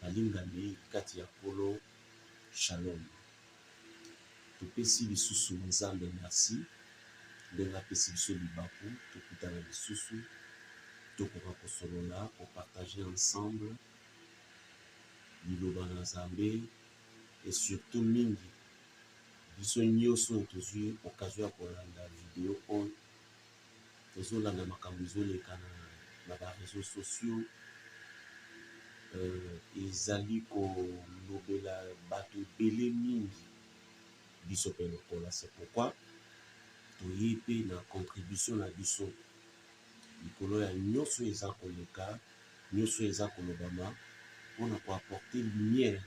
balingami kati ya Polo Shalom. Topesi lisusu Nzambe merci. Ndenge apesi biso libaku tokutana lisusu tokoka kosolola partager ensemble liloba na Nzambe et surtout mingi biso nyonso tozwi occasion ya kolanda video oyo tozolanda makambo ezoleka na bareseau sociaux ezali kolobela bato ebele mingi biso mpe lokola. C'est pourquoi toye mpe na contribution na biso likolo ya nyonso eza koleka nyonso eza kolobama mpona koapporter lumière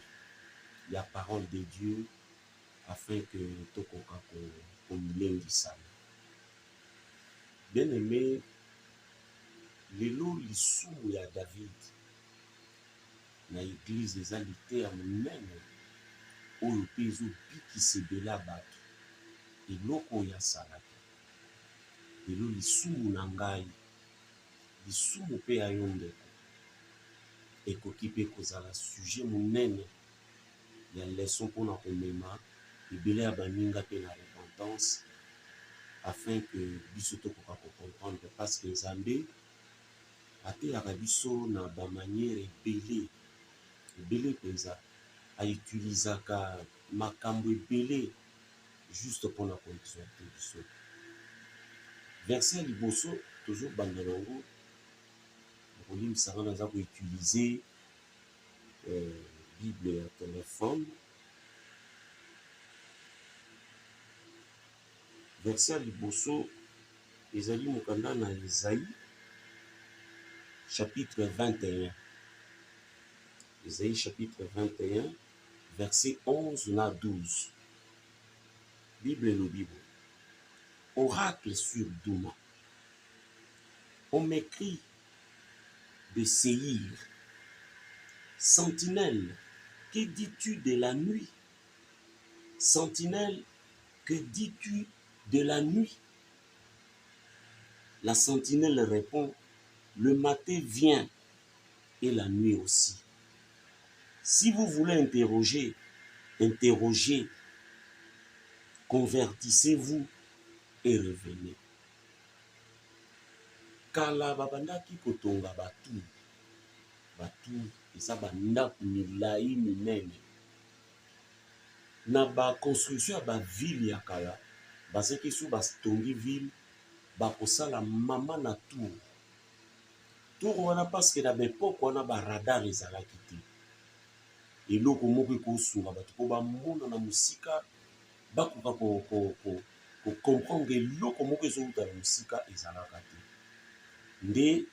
ya parole de Dieu afin que tokoka komilendisana. Bien aimé, lelo lisumu ya David na église eza liteya monene oyo mpe ezobikisa ebele bato eloko oyo asalaki. Lelo lisumu na ngai lisumu mpe ya yo ndeko ekoki mpe kozala sujet monene ya leson mpona komema ebele ya baninga mpe na repentance afin que biso tokoka kocomprendre parce que Nzambe ateyaka biso na bamaniere ebele mpenza autilisaka makambo ebele juste mpona koexhorte biso. Verset ya liboso tozobanda nango okolimisanga naza koutilize Bible ya téléphone. Verset ya liboso ezali mokanda na Esaïe chapitre 21. Esaïe chapitre 21 verset 11 na 12. Bible elobi bo. Oracle sur Douma. On m'écrit de Séhir. Sentinelle, que dis-tu de la nuit? Sentinelle, que dis-tu de la nuit? La sentinelle répond, le matin vient et la nuit aussi. Si vous voulez interroger, interrogez, convertissez-vous et revenez. Kala babandaki kotonga batu eza bandako milai minene na baconstruction ya bavile ya kala bazaki so batongi ville bakosala mama na tour wana parce que na bepoke wana baradar ezalaki te eloko moko ekosunga bato mpo bamona na mosika bakoka kocomprendre eloko moko ezouta na mosika ezalaka te nde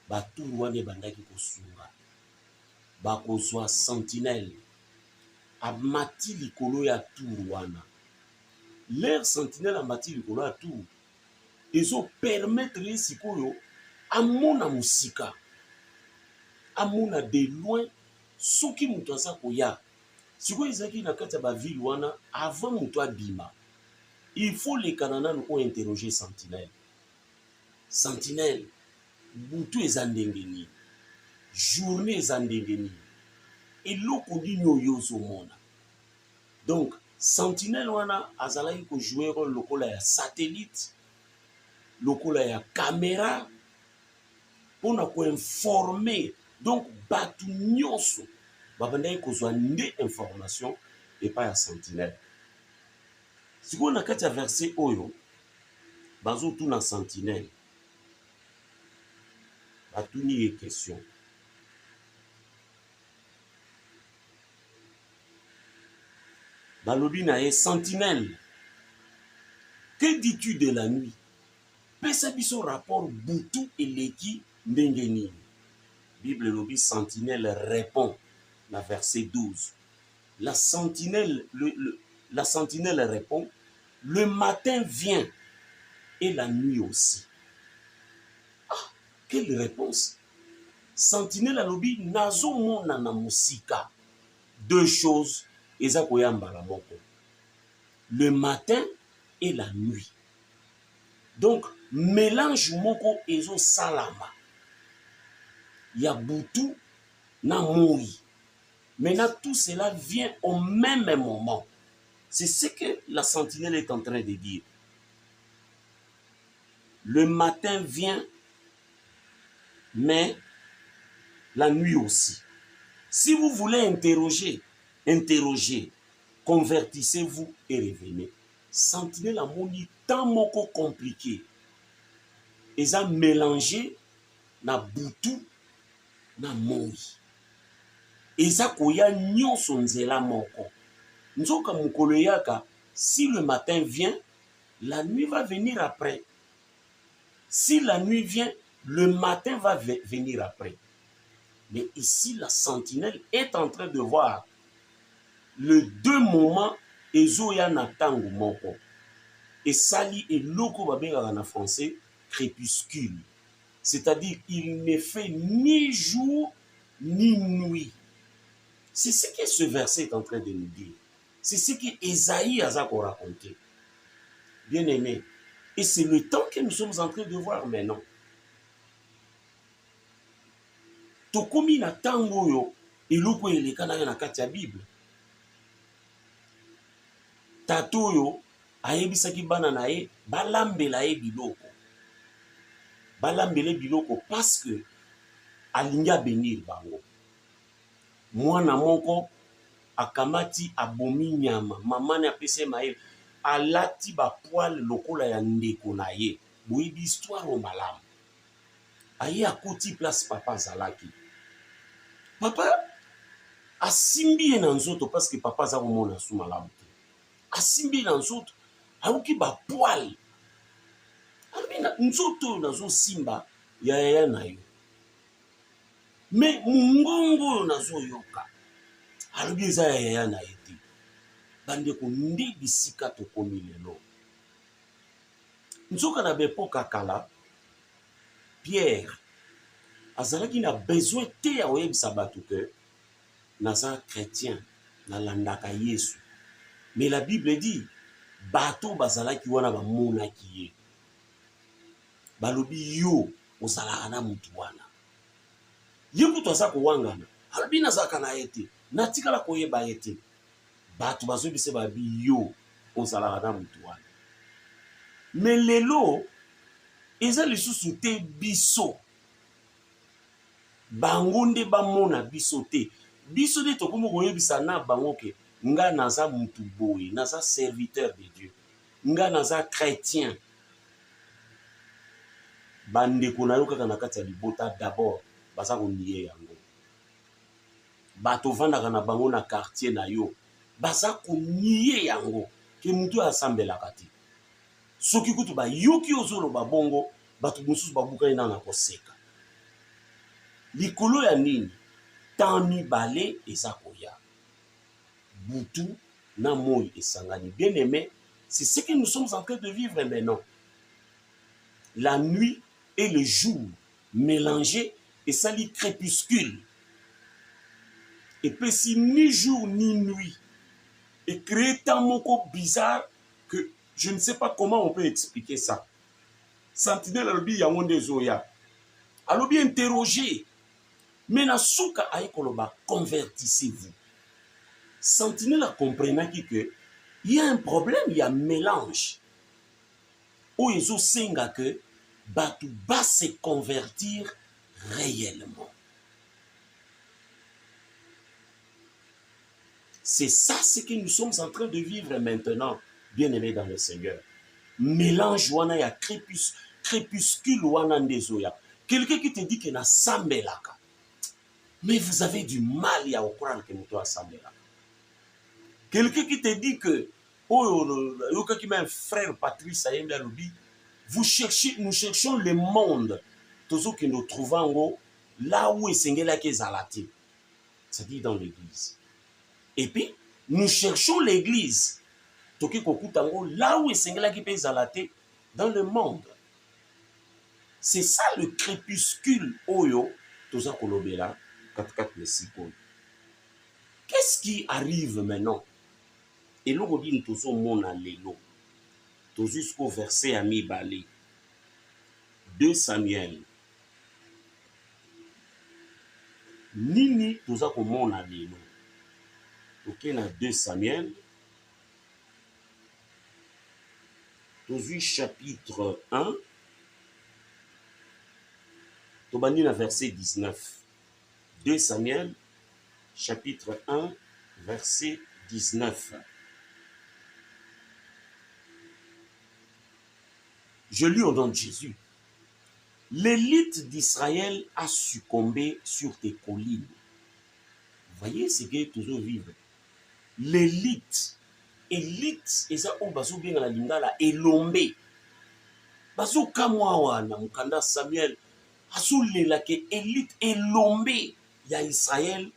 batour wana ebandaki kosunga bakozwa sentinelle amati likolo ya tour wana. Leur sentinelle amati likolo ya tour ezopermettre ye sikoyo amona mosika amona de loin soki moto aza koya sikoyo ezalaki na kati ya bavile wana avant moto abima il faut lekana nanu ointerroger sentinelle. Sentinelle butu eza ndenge nini, journée eza ndenge nini, eloko nini oyo ozomona. Donc sentinelle wana azalaki kojouer rôle lokola ya satellite lokola ya caméra mpona koinformer donc bato nyonso babandaki kozwa nde information epai ya sentinelle. Sikoyo na kati ya verset oyo bazotuna sentinelle batuni ye question. Balobi na ye sentinelle, que dis-tu de la nuit? Pesa biso rapport butu eleki ndenge nini? Bible lobi sentinelle répond na verset 12. La sentinelle répond, le matin vient et la nuit aussi. Ah, quelle réponse! Sentinelle alobi nazo mona na musika. Deux choses eza koyambala moko. Le matin et la nuit. Donc mélange moko ezo salama. Ya butu na moi. Maintenant, tout cela vient au même moment. C'est ce que la sentinelle est en train de dire. Le matin vient, mais la nuit aussi. Si vous voulez interroger, convertissez-vous et revenez. Sentinelle amoni tant moko compliqué. Ils ont mélangé na butu na moi. Eza koya nyonso nzela moko. Nzoka mukolo yaka, si le matin vient, la nuit va venir après. Si la nuit vient, le matin va venir après. Mais ici, la sentinelle est en train de voir le deux moments ezoya na tango moko. Et sali et loko babengaka en français crépuscule. C'est-à-dire il ne fait ni jour ni nuit. C'est ce que ce verset est en train de nous dire. C'est ce que Esaïe a raconté. Bien aimé. Et c'est le temps que nous sommes en train de voir maintenant. Tokomi na tango yo eloko elekana na kati ya Bible. Tato yo ayebisaki bana na ye balambela ye biloko. Balambele biloko parce que alingi abenir bango. Mwana moko akamati abomi nyama, mamani apese maye alati ba poil lokola ya ndeko na ye. Boyebi histoire o malamu. Aye akoti place papa zalaki. Papa asimbi ye na nzoto parce que papa za komona su malamu te. Asimbi na nzoto aluki ba poil. Alubina nzoto nazo simba ya na yo. Me mungongo nazo yoka. Alubi eza ya na ete. Bandeko nde bisika tokomi lelo. Nzoka na bepoka kala Pierre azalaki na besoin te ya oyebisa bato ke naza chrétien nalandaka Yesu. Mais la Bible dit bato bazalaki wana bamonaki ye. Balobi yo ozalaka na mutu wana. Ye kutu aza kowangana. Alobi nazalaka na ete. Natikala koyeba ete. Bato bazobise babi yo ozalaka na mutu wana. Mais lelo eza lisusu te biso. Bango nde bamona biso te. Biso nde tokomi koyebisa na bango ke nga naza mutu boye, naza serviteur de Dieu. Nga naza chrétien. Bandeko na yo kaka na kati ya libota d'abord baza koniye yango. Bato vandaka na bango na quartier na yo baza koniye yango ke mutu asambelaka te. Soki kutu ba yoki ozoloba bongo bato mosusu babukani na koseka. Likolo ya nini temps mibale eza koya. Butu na moi esangani. Bien aimé, c'est ce que nous sommes en train de vivre maintenant. La nuit et le jour mélangés et ça lit crépuscule. Et puis si ni jour ni nuit et créer tant moko bizarre que je ne sais pas comment on peut expliquer ça. Sentinelle alobi yango nde zoya. Alobi interroger. Mais na souka aïkoloba, convertissez-vous. Sentinelle a compris que il y a un problème, il y a un mélange. Où ils ont senga que Batou va se convertir réellement. C'est ça ce que nous sommes en train de vivre maintenant, bien aimés dans le Seigneur. Mélange wana ya crépuscule wana ndezoya. Quelqu'un qui te dit que na sambelaka. Mais vous avez du mal à croire que nous sommes assemblés là. Quelqu'un qui te dit que, oh, qui m'a un frère Patrice Ayembe Loubi, nous cherchons le monde, tous ceux que nous trouvons là où est Zalati, c'est-à-dire dans l'église. Et puis, nous cherchons l'église, là où est Zalati, dans le monde. C'est ça le crépuscule, Oyo, tous ceux que là. Qu'est-ce qui arrive maintenant? Et là, on dit tous mon allélo. Tous jusqu'au verset à mi-balé. 2 Samuel. Nini tous mon allélo. Ok, na 2 Samuel. Tozui chapitre 1. Tobandi na verset 19. 2 Samuel, chapitre 1, verset 19. Je lis au nom de Jésus. L'élite d'Israël a succombé sur tes collines. Vous voyez ce que toujours vivre. L'élite. Élite, et ça, on va bien dans la lingala, elombe. Bazo kamwa wana, mukanda Samuel, azulela ke élite elombe ya Israël,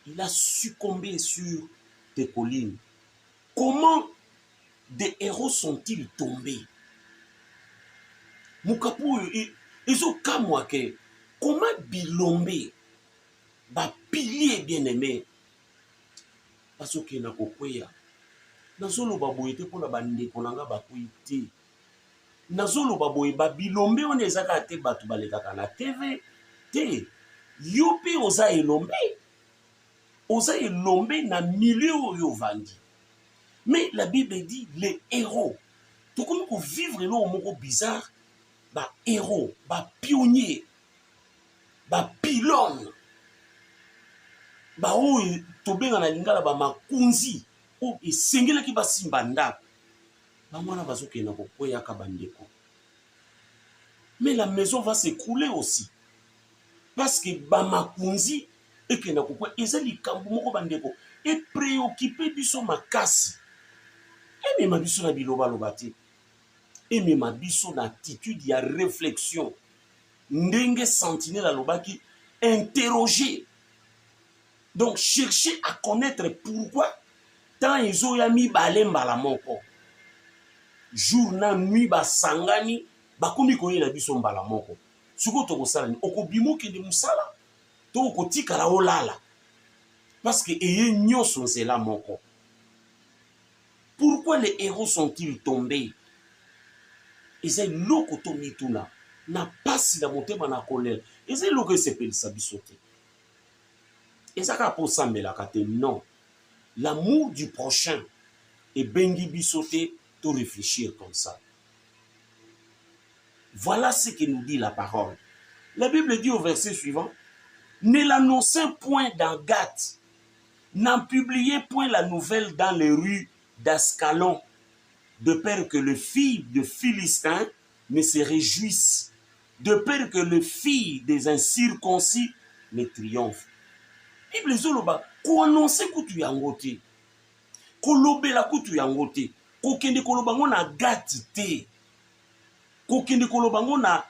il a succombé sur tes collines. Comment des héros sont-ils tombés? Mukapu, ils kamwa ke, comment bilombe, ba pilier bien-aimé, parce que na kokweya, nazolo baboyete pona bandeko nanga bakoyi te. Nazoloba boye ba bilombe on ezaka te batu balekaka na TV te. Yo pe oza elombe. Oza elombe na milieu oyo vandi. Mais la Bible dit les héros. Tout comme qu'on vivre là moko bizarre, ba héros, ba pionnier, ba pylone. Ba o tobenga na lingala ba makunzi o esengela ki ba simba ndako. Ba mwana bazoke na kokoya ka bandeko. Mais la maison va s'écrouler aussi. Parce que Bamakunzi et que na kokwa ezali kambu moko bandeko et préoccupé biso makasi. Et même biso na biloba lobati. Et même biso na attitude ya réflexion. Ndenge sentinelle lobaki interroger. Donc chercher à connaître pourquoi tant ezo ya mi balemba la moko. Jour na nuit ba sangani bakomi koyela biso mbala moko. Suko toko salani okobimo ke de musala to kotika la olala parce que eye nyoso nzela moko. Pourquoi les héros sont-ils tombés? Ezai loko to mituna na pasi la motema na kolera. Ezai loko sepelisa biso te. Ezaka po sambela kate non. L'amour du prochain et bengi biso te to réfléchir comme ça. Voilà ce que nous dit la parole. La Bible dit au verset suivant, ne l'annoncez point dans Gath, n'en publiez point la nouvelle dans les rues d'Ascalon, de peur que le fils de Philistin ne se réjouisse, de peur que le fils des incirconcis ne triomphe. Bible zoloba, ko annoncer kutu yango te, ko lobela kutu yango te, ko kende kolobango na Gath te. Kokende kolobango na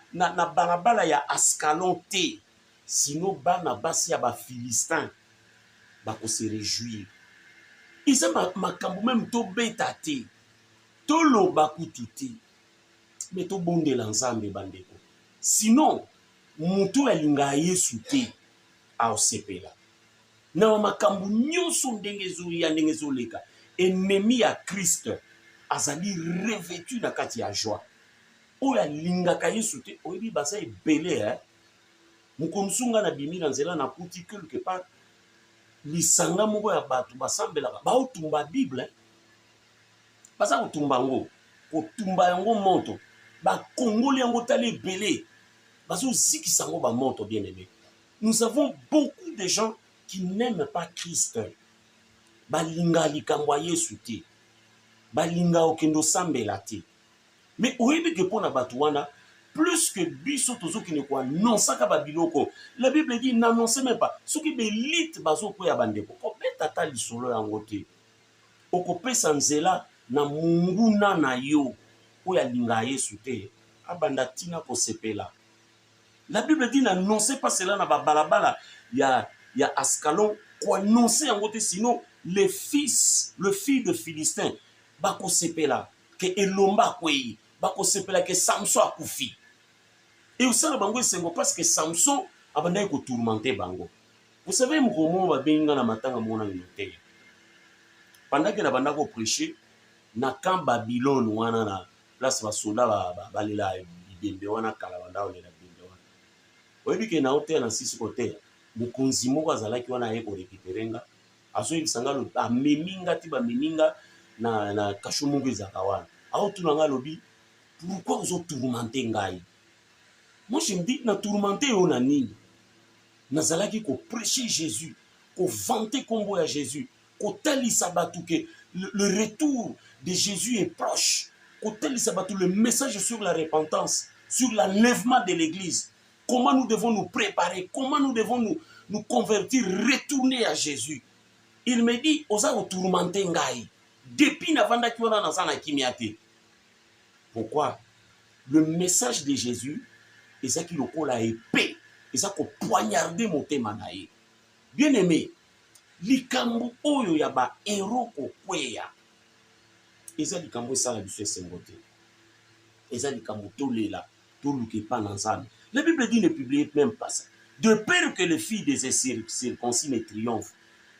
balabala ya Ascalon te. Sinon bana basi ya ba Philistin bako se réjouir. Isa makambo même to beta te. To loba kutu te. Mais to bondela nzambe bandeko. Sinon mutu alinga Yesu te a osepela. Na makambo nyonso ndenge zuri ya ndenge zoleka. Ennemi ya Christ azali revêtu na kati ya joie. Oya lingaka Yesu te oyebi basa ebele mukonsunga na bimira nzela na kuti quelque part lisanga moko ya batu basambelaka baotumba Bible basa kotumba yango kotumba yango moto bakongoli yango tala ebele bazozikisa yango bamoto bien aimé. Nous avons beaucoup de gens qui n'aiment pas Christ. Balinga likambo ya Yesu te, balinga okendo sambela te. Mais oyebi que pour na batuana plus que biso tozoki ne kwa non saka babiloko. La Bible dit n'annoncez même pas. Ce qui belite bazo ko ya bandeko. Ko betata lisolo yango te. Okopesa nzela na munguna na yo oya linga Yesu te. Abanda tina ko sepela. La Bible dit n'annoncez pas cela na balabala ya Ascalon ko annoncer yango te, sinon le fils de Philistin bako sepela ke elomba kwei bako sepela ke Samson akufi. Et aussi la bango esengo parce que Samson abandai ko tourmenter bango. Vous savez mkomo ba benga na matanga mona ngite. Pendant que na banda ko prêcher na camp Babylone wana na place ba soldat balela bibembe wana kala banda olela bibembe wana. Oyebi ke na hotel na sisi côté mukonzi moko azalaki wana ye ko récupérenga azo yebisanga lo ameminga ti bameminga na kashumungu ezaka wana aotuna lobi pourquoi ozo tourmenter ngai. Moi je me dis na tourmenter yo na nini nazalaki ko prêcher Jésus ko vanter kombo ya Jésus ko talisa batu ke le retour de Jésus est proche ko talisa batu le message sur la repentance, sur l'enlèvement de l'église, comment nous devons nous préparer, comment nous devons nous convertir, retourner à Jésus. Il me dit oza ko tourmenter ngai depuis navanda ki wana nazana kimiate. Pourquoi? Le message de Jésus et ça qui le colle à épée et ça ko poignarder motema na ye. Bien aimé, likambo oyo ya ba héros ko kweya. Eza likambo ça la biso sengote. Eza likambo tolela, toluke pa nanzana. La Bible dit ne publiez même pas ça. De peur que les filles des circoncis ne triomphent.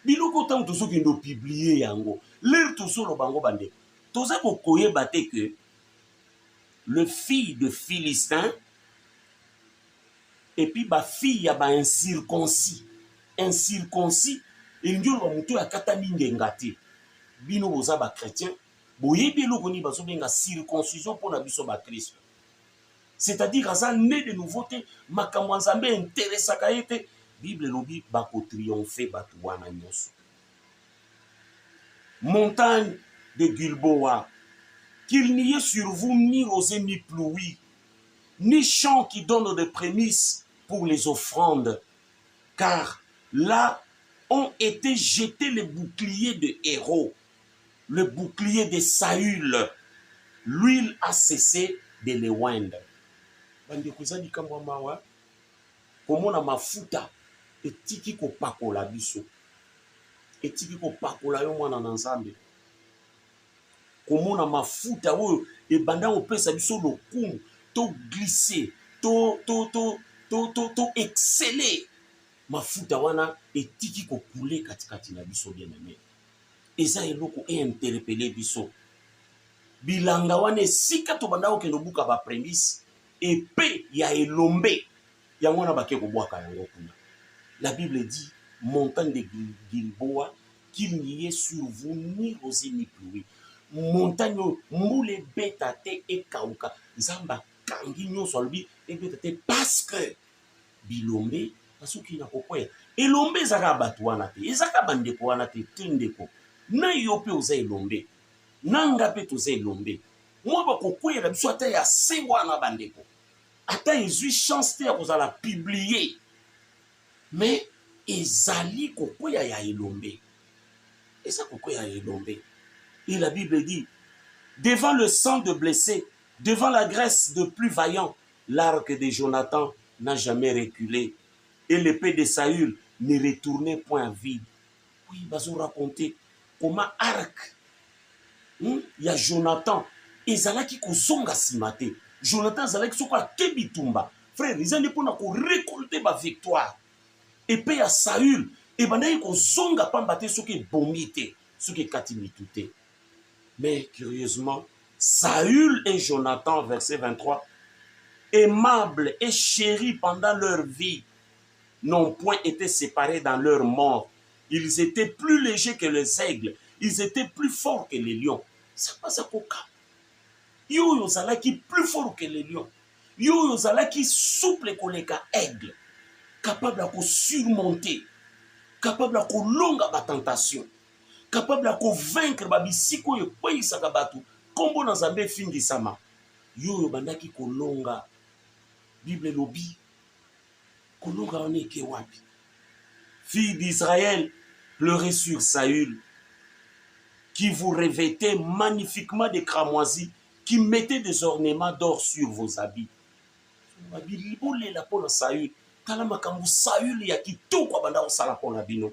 Biloko tant to soki ndo publier yango. L'air to solo bango bande. Toza ko koyeba te que le fils de Philistin et puis ba fille ya ba incirconcis. Incirconcis, et ndiolo ba muto ya kata mingenga te. Bino boza ba chrétien, boyebi eloko ni bazo benga circoncision pour na biso ba Christ. C'est-à-dire aza né de nouveauté, makambo nzambe intéressaka yete, Bible lobi ba ko triompher batu wana nyonso. Montagne de Gilboa, qu'il n'y ait sur vous ni rosée ni pluie, ni champ qui donne des prémices pour les offrandes, car là ont été jetés les boucliers de héros, le bouclier de Saül. L'huile a cessé de les oindre. Bandekuza likambo mawa, komona mafuta etiki ko pakola biso, etiki ko pakola yo mwana na Nzambe. Komona mafuta oyo ebanda opesa biso lokumu to glisser to exceller. Mafuta wana etiki ko couler katikati na biso bien aimé. Eza eloko interpeller biso. Bilanga wana esika to banda okendo buka ba prémisse épée ya elombe ya mwana bake ko bwaka yango kuna. La Bible dit montagne de Gilboa, qu'il n'y ait sur vous ni rosée ni pluie. Montagne moule beta te e kauka nzamba kangi nyonso alobi e beta te parce que bilombe asuki na kokwea elombe ezaka bato wana te ezaka bandeko wana te tindeko na yo mpe oza elombe na nga mpe toza elombe mwa bakokwela biso ata ya se wana bandeko ata ezwi chance te ya kozala publier mais ezali kokwea ya elombe eza kokwea ya elombe. Et la Bible dit, devant le sang de blessés, devant la graisse de plus vaillants, l'arc de Jonathan n'a jamais reculé. Et l'épée de Saül ne retournait point vide. Oui, ils vont raconter comment arc, il y a Jonathan, et Zalaki ko songa simate. Jonathan Zalaki soka kebitumba. Frère, ils ont pour récolter ma victoire. Épée à Saül, et banaï ko songa pambate soki bomite, soki katimitute. Mais curieusement, Saül et Jonathan, verset 23, aimables et chéris pendant leur vie, n'ont point été séparés dans leur mort. Ils étaient plus légers que les aigles, ils étaient plus forts que les lions. Ça passe à quoi? Yo yozalaki plus fort que les lions. Yo yozalaki souple que les aigles, capable à surmonter, capable à longa la tentation. Capable de vaincre babisiko yo poyisaka batu kombo na Nzambe fingisama yo bandaki kolonga. Bible lobi kolonga oneke wapi? Fille d'Israël, pleurez sur Saül qui vous revêtait magnifiquement de cramoisis, qui mettait des ornements d'or sur vos habits. Babili la pona Saül kala makambu Saül ya kitoko banda osala pona bino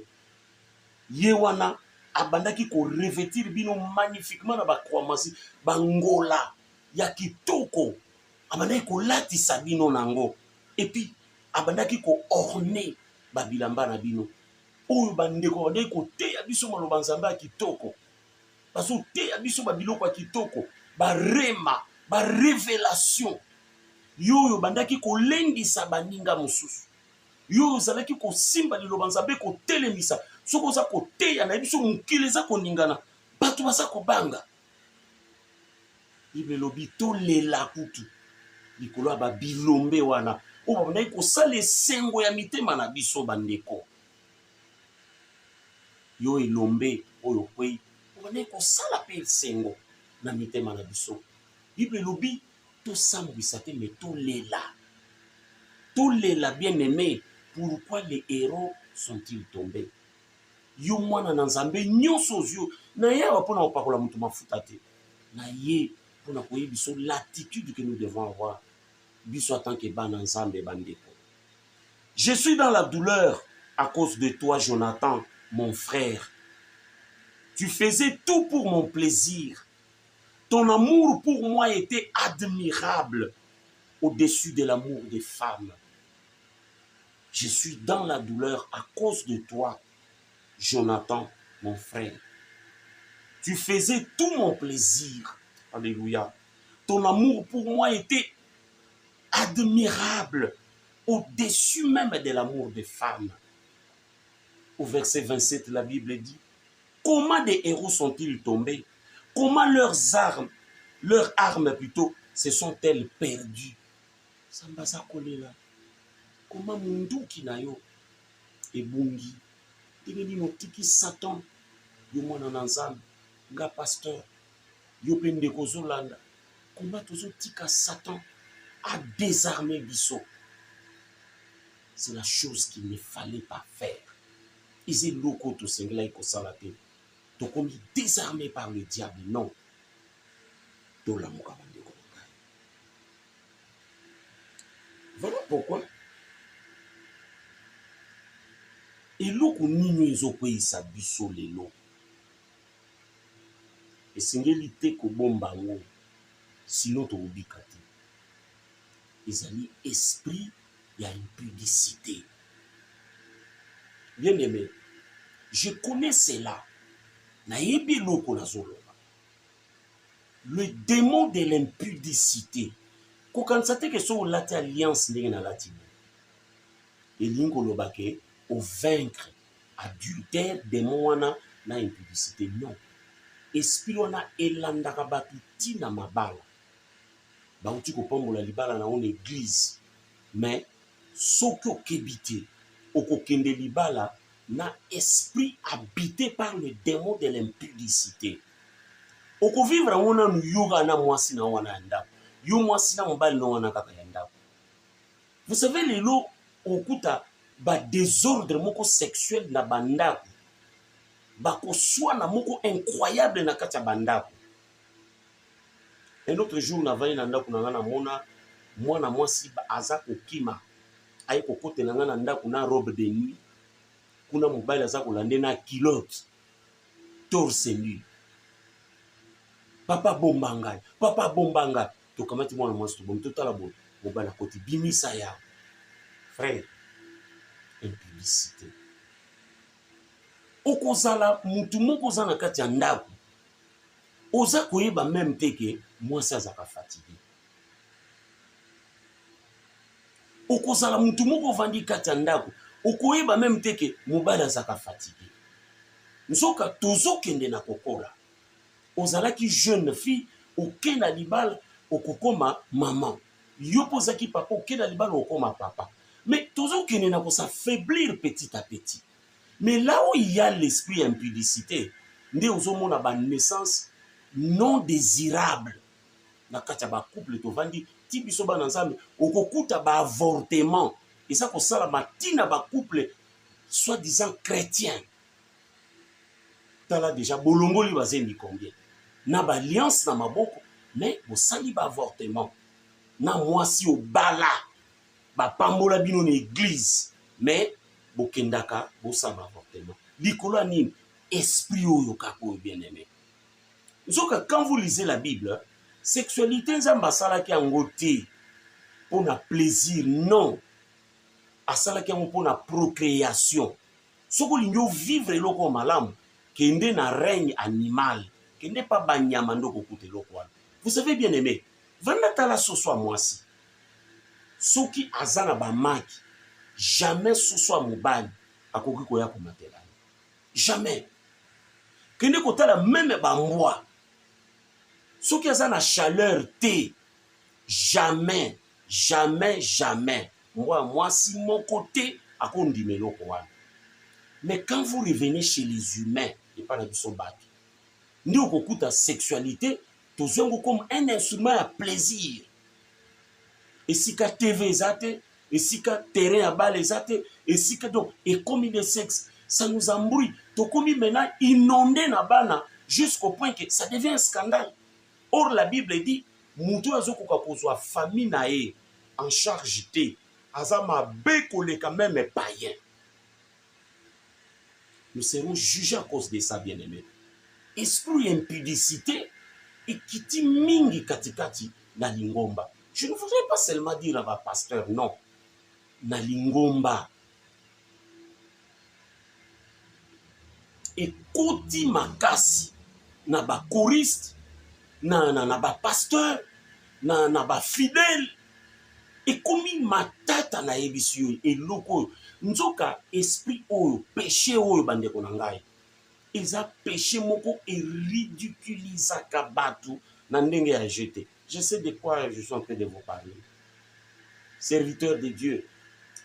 yewana abandaki ko revêtir bino magnifiquement na bakwamasi bangola ya kitoko abandaki ko latisa bino nango et puis abandaki ko orner babilamba na bino oyo bandeko bandaki ko teya biso maloba Nzambe ya kitoko baso teya biso babiloko ya kitoko barema barévélation yoyo bandaki ko lendisa baninga mosusu yo ozalaki kosimba liloba nzambe kotelemisa soki oza koteya na biso mokili eza koningana bato baza kobanga. Bible elobi tolela kutu likolo ya babilombe wana oyo babandaki kosala esengo ya mitema na biso bandeko. Yo elombe oyo kwei obandaki kosala mpe esengo na mitema na biso. Bible elobi tosambwisa te me tolela. Tolela bien aimé. Pourquoi les héros sont-ils tombés? Yo mwana na nzambe nyonso ozio na ye mpona kopakola moto mafuta te. Na ye mpona koyebi biso l'attitude que nous devons avoir. Biso en tant que bana nzambe bandeko. Je suis dans la douleur à cause de toi, Jonathan, mon frère. Tu faisais tout pour mon plaisir. Ton amour pour moi était admirable au-dessus de l'amour des femmes. Je suis dans la douleur à cause de toi, Jonathan, mon frère. Tu faisais tout mon plaisir. Alléluia. Ton amour pour moi était admirable au-dessus même de l'amour des femmes. Au verset 27, la Bible dit, comment des héros sont-ils tombés? Comment leurs armes plutôt, se sont-elles perdues? Sambaza kolela. Comment munduki na yo ebungi? Tengeni notiki Satan. Yo mwana na nzambe, nga pasteur. Yo pe ndeko zolanda. Comment tozo tika Satan a désarmé biso? C'est la chose qu'il ne fallait pas faire. Ils étaient locaux to sengla iko salate. To komi désarmé par le diable, non. To la muka bandeko. Voilà pourquoi eloko nini ezokweyisa biso lelo esengeli te kobomba ngo sino tobika te. Ezali esprit ya impudicité. Bien aimé, je connais cela. Nayebi eloko nazoloba. Le démon de l'impudicité. Kokanisa te ke so olati alliance ndenge na lati bo. Elingi koloba ke au vaincre adultère démon wana na impudicité. Non. Esprit wana elandaka bato tina mabala. Bauti kopambola libala na on église. Mais soki okebi te okokende libala na esprit habité par le démon de l'impudicité. Okovivre wana nu yoga na mwasi na wana ndako. Yo mwasi na mobali na wana kaka ya ndako. Vous savez lelo okuta ba désordre moko sexuel na bandako. Bako swana moko incroyable na kati ya bandako. Un autre jour na vani na ndako na ngana mona mwana mwasi aza kokima ayi kokotela ngana ndako na robe de nuit. Kuna mobali aza kolande na culotte torse nu. Papa bombanga, papa bombanga. To kamati mwana mwasi to bom totala bo mobali koti bimisa ya. Frère, impudicité. Okozala mutu moko za na kati ya ndako. Oza koyeba même teke mwasi azaka fatigué. Okozala mutu moko vandi kati ya ndako. Okoyeba même teke mobali azaka fatigué. Nzoka tozokende na kokola. Ozalaki jeune fille, okenda libala okokoma maman. Yo pozaki papa okenda libala okoma papa. Mais tozokende na ko s'affaiblir petit à petit. Mais là où il y a l'esprit impudicité, nde ozomona ba naissance non désirable. Na kati ya ba couple tovandi ti biso ba nzambe okokuta ba avortement. Et ça ko sala matina ba couple soi-disant chrétien. Tala déjà bolongoli bazembi combien. Na ba alliance na maboko mais bo sali ba avortement. Na mwasi o bala ba pambola bino na église mais bo kendaka bo sala avortement. Likolo nini esprit oyo kako bien aimé. Nzoka quand vous lisez la Bible, sexualité nzamba salaki yango te pour na plaisir, non. Asalaki yango pour na procréation. Soko lingo vivre eloko malamu kende na règne animal. Kende pas banyama ndoko koute eloko wana. Vous savez bien aimé, vanda tala soso mwasi. Soki azana ba maki, jamais suswa mobali akoki koya komatela jamais kende kotala meme bambwa soki aza na chaleur te jamais jamais jamais mbwa mwasi moko te akondima eloko wana. Mais quand vous revenez chez les humains et pas la biso bato ndi okokuta sexualité tozongo comme un instrument à plaisir. Esika TV ezate, esika terrain à balle ezate, esika donc et comme de sexe, ça nous embrouille. To komi maintenant inondé na bana jusqu'au point que ça devient un scandale. Or la Bible dit mutu azokoka kozwa famille na ye en charge te azama bekole quand même païen. Nous serons jugés à cause de ça, bien-aimés. Esprit impudicité et kiti mingi katikati na lingomba. Je ne voudrais pas seulement dire à ma pasteur, non. Na lingomba. Et koti makasi na ba choriste, na ba pasteur, na ba fidèle. Et comme matata na ebisio et loko nzoka esprit oyo péché oyo bandeko na ngai. Eza péché moko et ridiculisaka batu na ndenge ya jeté. Je sais de quoi je suis en train de vous parler. Serviteur de Dieu.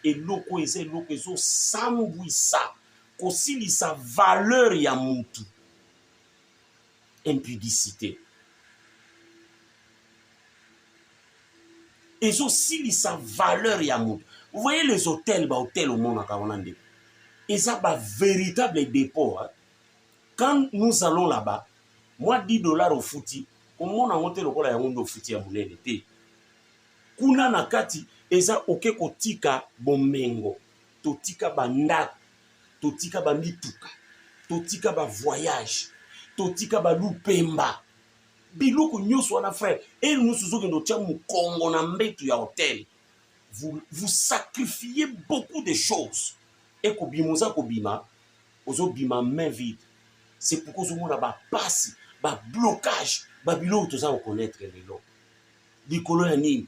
Et loko ezo sambwisa kosilisa valeur ya mutu. Impudicité. Et aussi sa valeur ya mutu. Vous voyez les hôtels, hôtels au monde à et ça va véritable dépôt. Hein? Quand nous allons là-bas, moi 10 dollars au footy, comment on a monté le rôle à au footy à mon été. Kuna nakati, eza oke kotika bomengo, totika bandak, totika ba mituka, totika ba voyage, totika ba lupemba. Biloko nyonso wana frère et nous soki ndo tia mukongo na mbetu ya hôtel vous sacrifiez beaucoup de choses et kobimoza kobima ozo bima main vide c'est pourquoi zo mona ba passe ba blocage ba biloko toza ko connaître lelo likolo ya nini